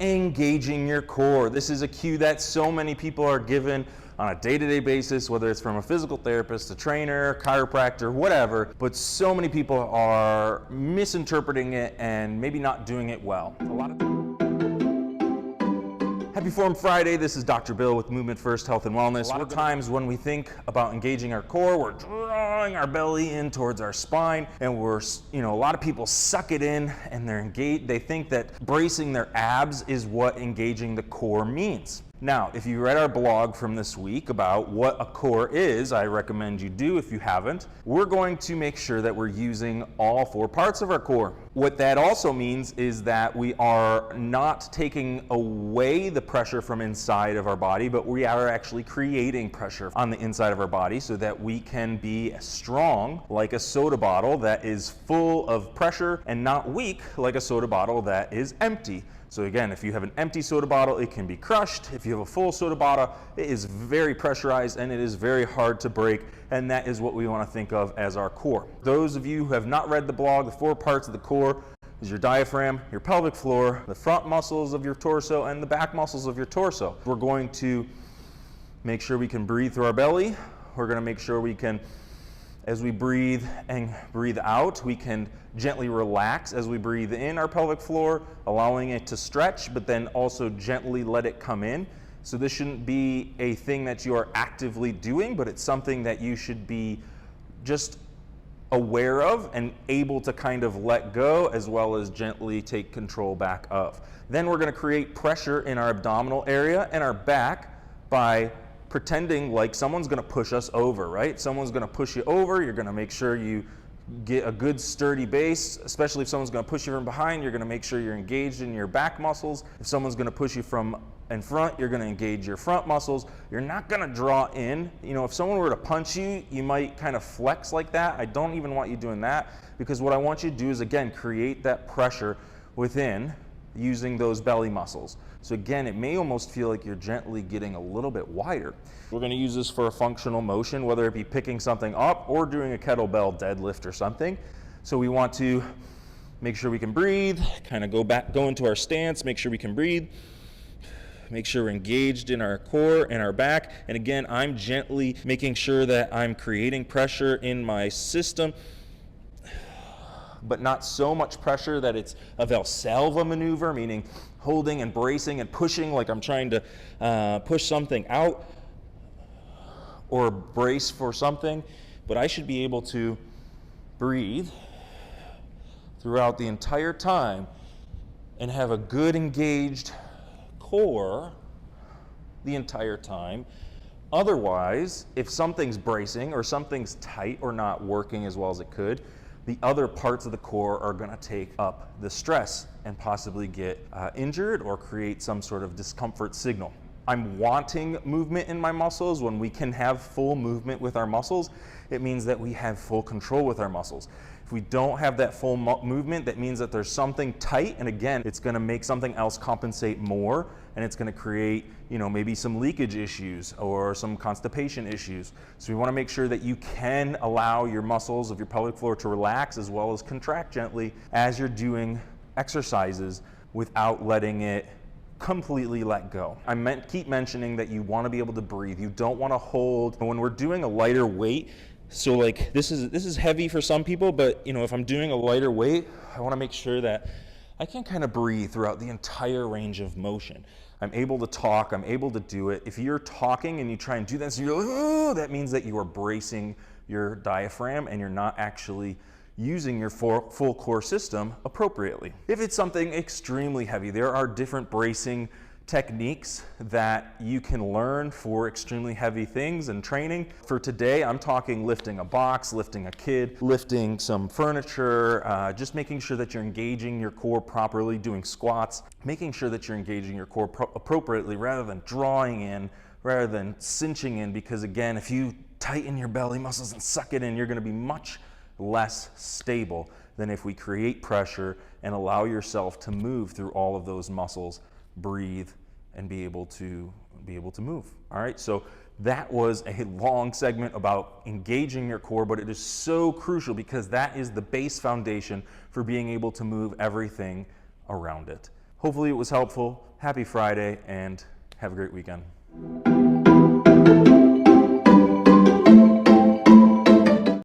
Engaging your core. This is a cue that so many people are given on a day-to-day basis, whether it's from a physical therapist, a trainer, chiropractor, whatever, but so many people are misinterpreting it and maybe not doing it well. Happy Form Friday. This is Dr. Bill with Movement First Health and Wellness. A lot of times when we think about engaging our core, we're drawing our belly in towards our spine, and a lot of people suck it in and they're engaged. They think that bracing their abs is what engaging the core means. Now, if you read our blog from this week about what a core is, I recommend you do if you haven't. We're going to make sure that we're using all four parts of our core. What that also means is that we are not taking away the pressure from inside of our body, but we are actually creating pressure on the inside of our body so that we can be strong like a soda bottle that is full of pressure and not weak like a soda bottle that is empty. So again, if you have an empty soda bottle, it can be crushed. If you have a full soda bottle, it is very pressurized and it is very hard to break, and that is what we want to think of as our core. Those of you who have not read the blog, the four parts of the core is your diaphragm, your pelvic floor, the front muscles of your torso, and the back muscles of your torso. We're going to make sure we can breathe through our belly. We're going to make sure we can, as we breathe and breathe out, we can gently relax as we breathe in our pelvic floor, allowing it to stretch, but then also gently let it come in. So this shouldn't be a thing that you are actively doing, but it's something that you should be just aware of and able to kind of let go, as well as gently take control back of. Then we're going to create pressure in our abdominal area and our back by pretending like someone's going to push us over, right? Someone's going to push you over. You're going to make sure you get a good sturdy base, especially if someone's going to push you from behind. You're going to make sure you're engaged in your back muscles. If someone's going to push you from in front, you're going to engage your front muscles. You're not going to draw in. If someone were to punch you, you might kind of flex like that. I don't even want you doing that, because what I want you to do is, again, create that pressure within using those belly muscles. So again, it may almost feel like you're gently getting a little bit wider. We're going to use this for a functional motion, whether it be picking something up or doing a kettlebell deadlift or something. So we want to make sure we can breathe, kind of go into our stance, make sure we can breathe, make sure we're engaged in our core and our back. And again, I'm gently making sure that I'm creating pressure in my system, but not so much pressure that it's a Valsalva maneuver, meaning holding and bracing and pushing like I'm trying to push something out or brace for something. But I should be able to breathe throughout the entire time and have a good engaged core the entire time. Otherwise, if something's bracing or something's tight or not working as well as it could, the other parts of the core are going to take up the stress and possibly get injured or create some sort of discomfort signal. I'm wanting movement in my muscles. When we can have full movement with our muscles, it means that we have full control with our muscles. If we don't have that full movement, that means that there's something tight, and again, it's going to make something else compensate more, and it's going to create, maybe some leakage issues or some constipation issues. So we want to make sure that you can allow your muscles of your pelvic floor to relax as well as contract gently as you're doing exercises without letting it completely let go. Keep mentioning that you want to be able to breathe. You don't want to hold. When we're doing a lighter weight, so like this is heavy for some people, but if I'm doing a lighter weight, I want to make sure that I can kind of breathe throughout the entire range of motion. I'm able to talk, I'm able to do it. If you're talking and you try and do that, so you're like, oh, that means that you are bracing your diaphragm and you're not actually using your full core system appropriately. If it's something extremely heavy, there are different bracing techniques that you can learn for extremely heavy things and training. For today, I'm talking lifting a box, lifting a kid, lifting some furniture, just making sure that you're engaging your core properly, doing squats, making sure that you're engaging your core appropriately rather than drawing in, rather than cinching in, because again, if you tighten your belly muscles and suck it in, you're going to be much less stable than if we create pressure and allow yourself to move through all of those muscles, breathe, and be able to move. All right, so that was a long segment about engaging your core, but it is so crucial because that is the base foundation for being able to move everything around it. Hopefully it was helpful. Happy Friday and have a great weekend.